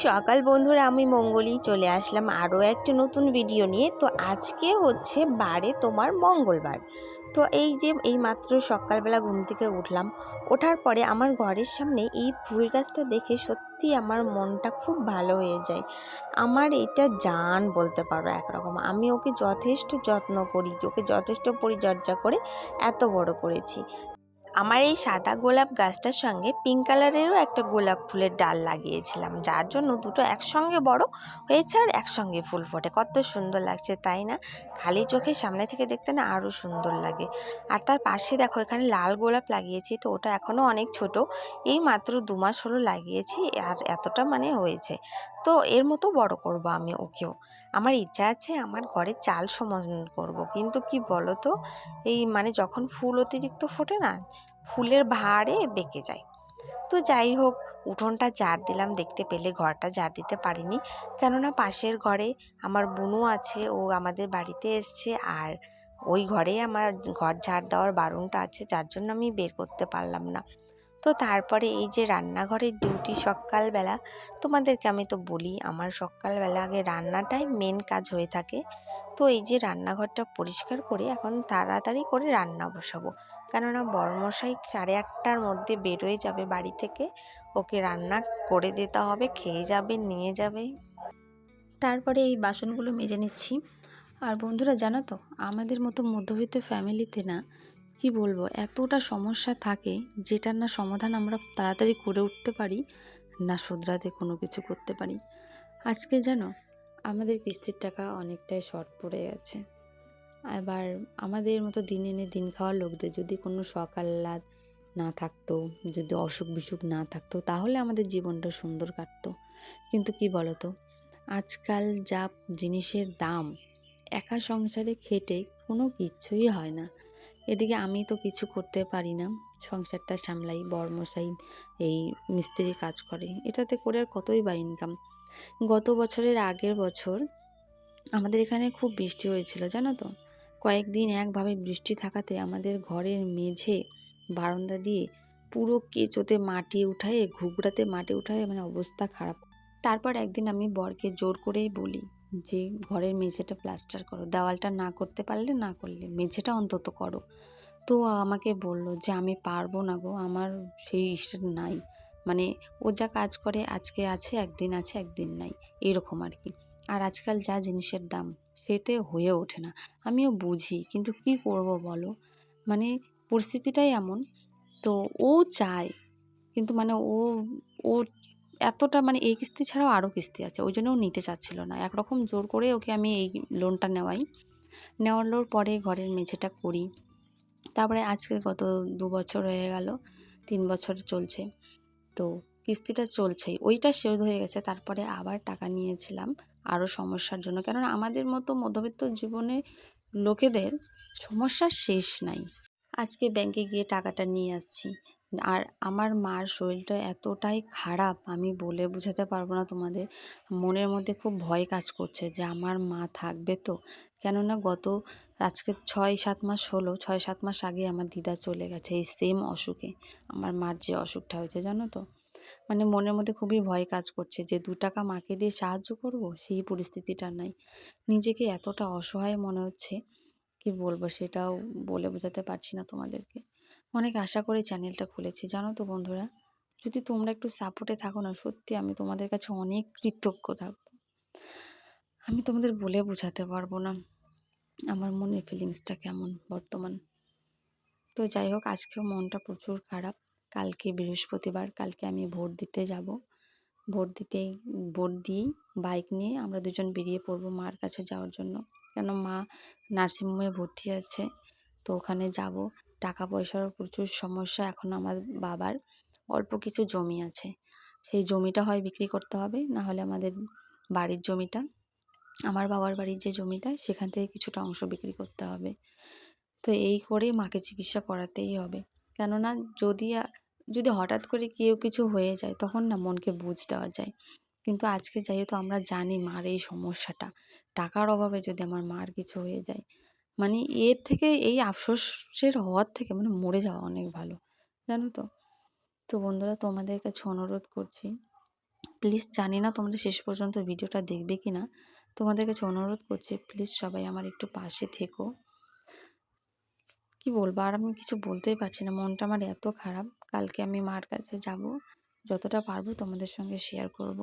সকাল বন্ধুরা, আমি মঙ্গলই চলে আসলাম আরও একটা নতুন ভিডিও নিয়ে। তো আজকে হচ্ছে বারে তোমার মঙ্গলবার। তো এই মাত্র সকালবেলা ঘুম থেকে উঠলাম। ওঠার পরে আমার ঘরের সামনে এই ফুল গাছটা দেখে সত্যি আমার মনটা খুব ভালো হয়ে যায়। আমার এটা জান বলতে পারো একরকম। আমি ওকে যথেষ্ট যত্ন করি, ওকে যথেষ্ট পরিচর্যা করে এত বড় করেছি। আমার এই সাদা গোলাপ গাছটার সঙ্গে পিঙ্ক কালারেরও একটা গোলাপ ফুলের ডাল লাগিয়েছিলাম, যার জন্য দুটো একসঙ্গে বড় হয়েছে আর একসঙ্গে ফুল ফোটে। কত সুন্দর লাগছে তাই না? খালি চোখে সামনে থেকে দেখতে না আরও সুন্দর লাগে। আর তার পাশে দেখো, এখানে লাল গোলাপ লাগিয়েছি, তো ওটা এখনও অনেক ছোট। এই মাত্র 2 মাস হলো লাগিয়েছি, আর এতটা মানে হয়েছে। তো এর মতো বড় করব আমি ওকেও। আমার ইচ্ছা আছে আমার ঘরে চাল সমান করব, কিন্তু কি বলো তো, এই মানে যখন ফুল অতিরিক্ত ফোটে না, ফুলের ভারে বেঁকে যায়। তো যাই হোক, উঠোনটা ঝাড় দিলাম, দেখতে পেলে ঘরটা ঝাড় দিতে পারিনি, কেননা পাশের ঘরে আমার বুনু আছে, ও আমাদের বাড়িতে এসছে, আর ওই ঘরেই আমার ঘর ঝাড় দেওয়ার বারণটা আছে, যার জন্য আমি বের করতে পারলাম না। তো তারপরে এই যে রান্নাঘরের ডিউটি সকালবেলা, তোমাদেরকে আমি তো বলি আমার সকালবেলা আগে রান্নাটাই মেন কাজ হয়ে থাকে। তো এই যে রান্নাঘরটা পরিষ্কার করে এখন তাড়াতাড়ি করে রান্না বসাবো, কেননা বড়মশাই 8:30টার মধ্যে বেরোয় যাবে বাড়ি থেকে। ওকে রান্না করে দিতে হবে, খেয়ে যাবে, নিয়ে যাবে। তারপরে এই বাসনগুলো মেজে নিচ্ছি। আর বন্ধুরা, জানো তো, আমাদের মতো মধ্যবিত্ত ফ্যামিলিতে না, কি বলবো, এতটা সমস্যা থাকে যেটার না সমাধান আমরা তাড়াতাড়ি করে উঠতে পারি, না শুধরাতে কোনো কিছু করতে পারি। আজকে জানো, আমাদের কিস্তির টাকা অনেকটাই শর্ট পড়ে গেছে। এবার আমাদের মতো দিন এনে দিন খাওয়ার লোকদের যদি কোনো শখ আহ্লাদ না থাকতো, যদি অসুখ বিসুখ না থাকতো, তাহলে আমাদের জীবনটা সুন্দর কাটতো। কিন্তু কি বলতো, আজকাল যা জিনিসের দাম, একা সংসারে খেটে কোনো কিছুই হয় না। এদিকে আমি তো কিছু করতে পারি না, সংসারটা সামলাই, বরমশাই এই মিস্ত্রির কাজ করে, এটাতে করে আর কতই বা ইনকাম। গত বছরের আগের বছর আমাদের এখানে খুব বৃষ্টি হয়েছিল, জানো তো। কয়েকদিন একভাবে বৃষ্টি থাকাতে আমাদের ঘরের মেঝে, বারান্দা দিয়ে পুরো কেঁচোতে মাটি উঠায়ে, ঘুঘরাতে মাটি উঠায়ে মানে অবস্থা খারাপ। তারপর একদিন আমি বরকে জোর করেই বলি যে ঘরের মেঝেটা প্লাস্টার করো, দেওয়ালটা না করতে পারলে না করলে মেঝেটা অন্তত করো। তো আমাকে বলল যে আমি পারবো না গো, আমার সেই ইস্টেট নাই, মানে ও যা কাজ করে আজকে আছে একদিন, আছে একদিন নাই, এরকম আর কি। আর আজকাল যা জিনিসের দাম, সেতে হয়ে ওঠে না। আমিও বুঝি, কিন্তু কি করব বলো, মানে পরিস্থিতিটাই এমন। তো ও চায়, কিন্তু মানে ও এতটা মানে এই কিস্তি ছাড়াও আরও কিস্তি আছে, ওই জন্য ও নিতে চাচ্ছিল না। একরকম জোর করে ওকে আমি এই লোনটা নেওয়ার পরে ঘরের মেঝেটা করি। তারপরে আজকে গত 2 বছর হয়ে গেল, 3 বছর চলছে। তো কিস্তিটা চলছেই, ওইটা শোধ হয়ে গেছে। তারপরে আবার টাকা নিয়েছিলাম আরও সমস্যার জন্য, কেননা আমাদের মতো মধ্যবিত্ত জীবনে লোকেদের সমস্যার শেষ নাই। আজকে ব্যাংকে গিয়ে টাকাটা নিয়ে আসছি। আর আমার মার শরীরটা এতটাই খারাপ, আমি বলে বোঝাতে পারবো না তোমাদের। মনের মধ্যে খুব ভয় কাজ করছে যে আমার মা থাকবে তো। কেননা আজকে 6-7 মাস হলো, 6-7 মাস আগে আমার দিদা চলে গেছে এই সেম অসুখে। আমার মার যে অসুখটা হয়েছে, জানো তো, মানে মনের মধ্যে খুবই ভয় কাজ করছে যে 2 টাকা মাকে দিয়ে সাহায্য করব, সেই পরিস্থিতিটা নাই। নিজেকে এতটা অসহায় মনে হচ্ছে, কি বলবো সেটাও বলে বোঝাতে পারছি না তোমাদেরকে। অনেক আশা করে চ্যানেলটা খুলেছি, জানো তো বন্ধুরা। যদি তোমরা একটু সাপোর্টে থাকো না, সত্যি আমি তোমাদের কাছে অনেক কৃতজ্ঞ থাকবো। আমি তোমাদের বলে বোঝাতে পারবো না আমার মনের ফিলিংসটা কেমন বর্তমান। তো যাই হোক, আজকেও মনটা প্রচুর খারাপ। কালকে বৃহস্পতিবার, কালকে আমি ভোট দিতে যাব। ভোট দিয়েই বাইক নিয়ে আমরা দুজন বেরিয়ে পড়বো মার কাছে যাওয়ার জন্য। কেন, মা নার্সিংহোমে ভর্তি আছে, তো ওখানে যাব। টাকা পয়সারও প্রচুর সমস্যা এখন আমার বাবার। অল্প কিছু জমি আছে, সেই জমিটা হয় বিক্রি করতে হবে, না হলে আমাদের বাড়ির জমিটা, আমার বাবার বাড়ির যে জমিটা, সেখান থেকে কিছুটা অংশ বিক্রি করতে হবে। তো এই করে মাকে চিকিৎসা করাতেই হবে। কেননা যদি যদি হঠাৎ করে কেউ কিছু হয়ে যায়, তখন না মনকে বুঝ দেওয়া যায়। কিন্তু আজকে যেহেতু আমরা জানি মার এই সমস্যাটা, টাকার অভাবে যদি আমার মার কিছু হয়ে যায়, মানে এর থেকে, এই আফসোসের হওয়ার থেকে মানে মরে যাওয়া অনেক ভালো, জানো তো। তো বন্ধুরা, তোমাদের কাছে অনুরোধ করছি, প্লিজ জানি না তোমরা শেষ পর্যন্ত ভিডিওটা দেখবে কি না, তোমাদের কাছে অনুরোধ করছি প্লিজ সবাই আমার একটু পাশে থেকো। কি বলবো, আর আমি কিছু বলতেই পারছি না, মনটা আমার এত খারাপ। কালকে আমি মার কাছে যাব, যতটা পারবো তোমাদের সঙ্গে শেয়ার করব।